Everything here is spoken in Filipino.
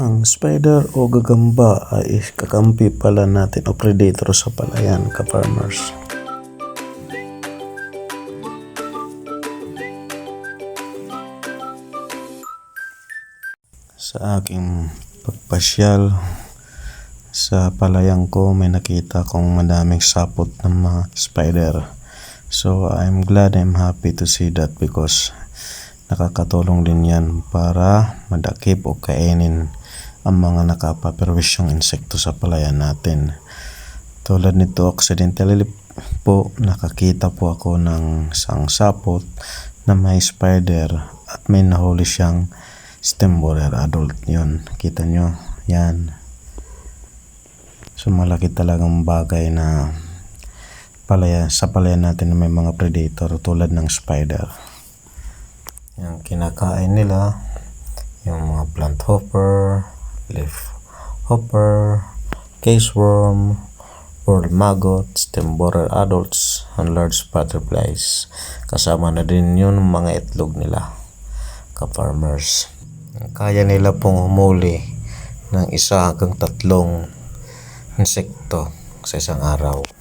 Ang spider o gagamba ay kakampi pala natin o predator sa palayan, ka-farmers. Sa aking pagpasyal sa palayan ko, may nakita kong madaming sapot ng mga spider. So I'm glad, I'm happy to see that because nakakatulong din yan para madakip o kainin ang mga nakapaperwisyong insekto sa palayan natin. Tulad nito, accidentally po nakakita po ako ng isang sapot na may spider at may nahuli siyang stem borer adult. Yun, kita nyo yan. So malaki talagang bagay na sa palayan natin na may mga predator tulad ng spider. Yung kinakain nila yung mga plant hopper, leaf hopper, caseworm, pearl maggot, stem borer adults, and large butterflies. Kasama na din yun mga itlog nila, ka-farmers. Kaya nila pong humuli ng 1 hanggang 3 insekto sa isang araw.